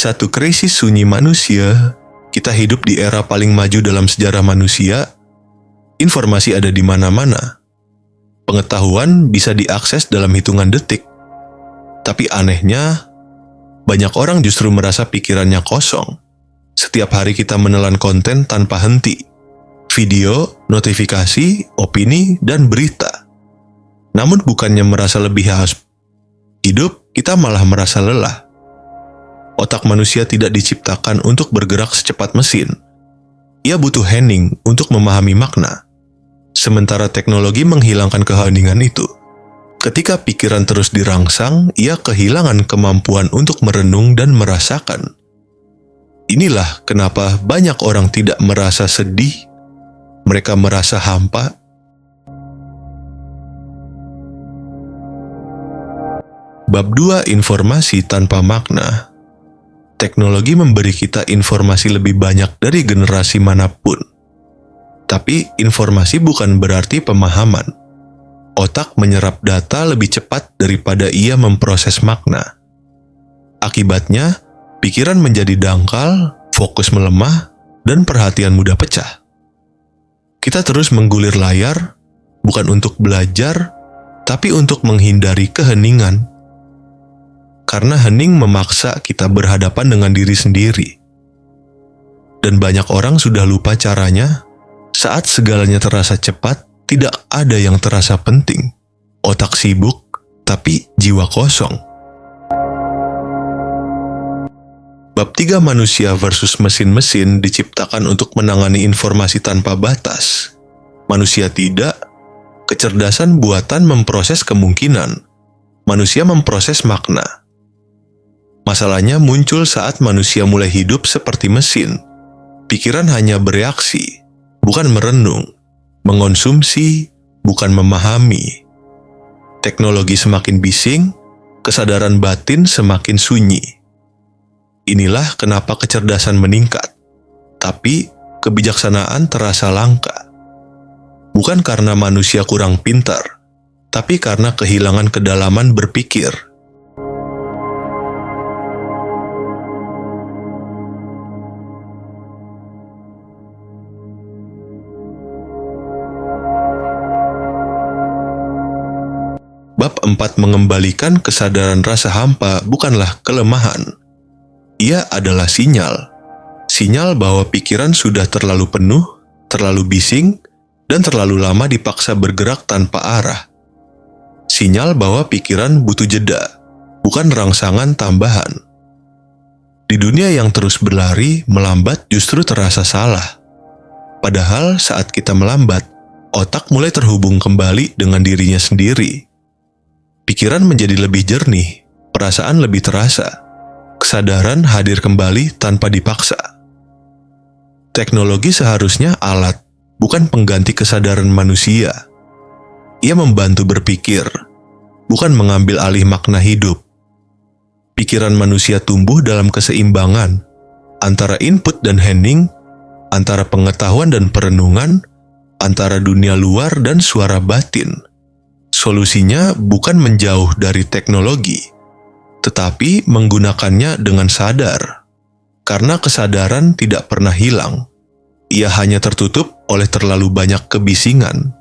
satu krisis sunyi manusia, kita hidup di era paling maju dalam sejarah manusia. Informasi ada di mana-mana. Pengetahuan bisa diakses dalam hitungan detik. Tapi anehnya, banyak orang justru merasa pikirannya kosong. Setiap hari kita menelan konten tanpa henti. Video, notifikasi, opini, dan berita. Namun bukannya merasa lebih haus hidup, kita malah merasa lelah. Otak manusia tidak diciptakan untuk bergerak secepat mesin. Ia butuh hening untuk memahami makna. Sementara teknologi menghilangkan keheningan itu. Ketika pikiran terus dirangsang, ia kehilangan kemampuan untuk merenung dan merasakan. Inilah kenapa banyak orang tidak merasa sedih, mereka merasa hampa. Bab 2, informasi tanpa makna. Teknologi memberi kita informasi lebih banyak dari generasi manapun. Tapi informasi bukan berarti pemahaman. Otak menyerap data lebih cepat daripada ia memproses makna. Akibatnya, pikiran menjadi dangkal, fokus melemah, dan perhatian mudah pecah. Kita terus menggulir layar, bukan untuk belajar, tapi untuk menghindari keheningan. Karena hening memaksa kita berhadapan dengan diri sendiri. Dan banyak orang sudah lupa caranya. Saat segalanya terasa cepat, tidak ada yang terasa penting. Otak sibuk, tapi jiwa kosong. Bab 3, manusia versus mesin-mesin diciptakan untuk menangani informasi tanpa batas. Manusia tidak. Kecerdasan buatan memproses kemungkinan. Manusia memproses makna. Masalahnya muncul saat manusia mulai hidup seperti mesin. Pikiran hanya bereaksi, bukan merenung, mengonsumsi, bukan memahami. Teknologi semakin bising, kesadaran batin semakin sunyi. Inilah kenapa kecerdasan meningkat, tapi kebijaksanaan terasa langka. Bukan karena manusia kurang pintar, tapi karena kehilangan kedalaman berpikir. Bab 4, mengembalikan kesadaran. Rasa hampa bukanlah kelemahan. Ia adalah sinyal. Sinyal bahwa pikiran sudah terlalu penuh, terlalu bising, dan terlalu lama dipaksa bergerak tanpa arah. Sinyal bahwa pikiran butuh jeda, bukan rangsangan tambahan. Di dunia yang terus berlari, melambat justru terasa salah. Padahal saat kita melambat, otak mulai terhubung kembali dengan dirinya sendiri. Pikiran menjadi lebih jernih, perasaan lebih terasa, kesadaran hadir kembali tanpa dipaksa. Teknologi seharusnya alat, bukan pengganti kesadaran manusia. Ia membantu berpikir, bukan mengambil alih makna hidup. Pikiran manusia tumbuh dalam keseimbangan, antara input dan hening, antara pengetahuan dan perenungan, antara dunia luar dan suara batin. Solusinya bukan menjauh dari teknologi, tetapi menggunakannya dengan sadar. Karena kesadaran tidak pernah hilang, ia hanya tertutup oleh terlalu banyak kebisingan.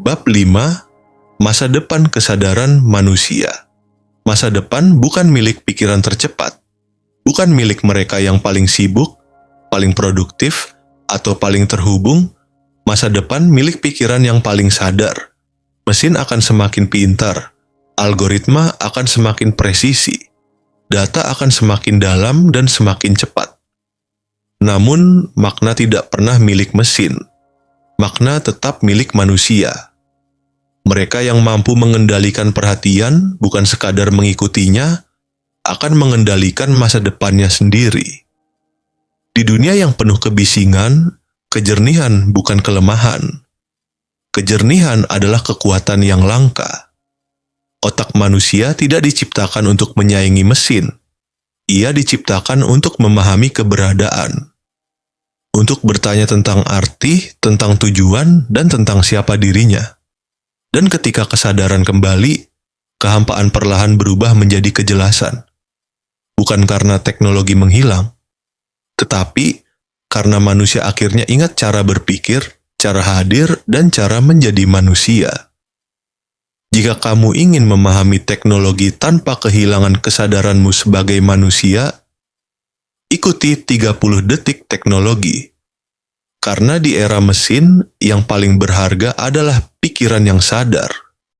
Bab 5, masa depan kesadaran manusia. Masa depan bukan milik pikiran tercepat, bukan milik mereka yang paling sibuk, paling produktif, atau paling terhubung. Masa depan milik pikiran yang paling sadar. Mesin akan semakin pintar, algoritma akan semakin presisi, data akan semakin dalam dan semakin cepat. Namun, makna tidak pernah milik mesin. Makna tetap milik manusia. Mereka yang mampu mengendalikan perhatian, bukan sekadar mengikutinya, akan mengendalikan masa depannya sendiri. Di dunia yang penuh kebisingan, kejernihan bukan kelemahan. Kejernihan adalah kekuatan yang langka. Otak manusia tidak diciptakan untuk menyaingi mesin. Ia diciptakan untuk memahami keberadaan. Untuk bertanya tentang arti, tentang tujuan, dan tentang siapa dirinya. Dan ketika kesadaran kembali, kehampaan perlahan berubah menjadi kejelasan. Bukan karena teknologi menghilang, tetapi karena manusia akhirnya ingat cara berpikir, cara hadir, dan cara menjadi manusia. Jika kamu ingin memahami teknologi tanpa kehilangan kesadaranmu sebagai manusia, ikuti 30 detik teknologi. Karena di era mesin, yang paling berharga adalah pikiran yang sadar.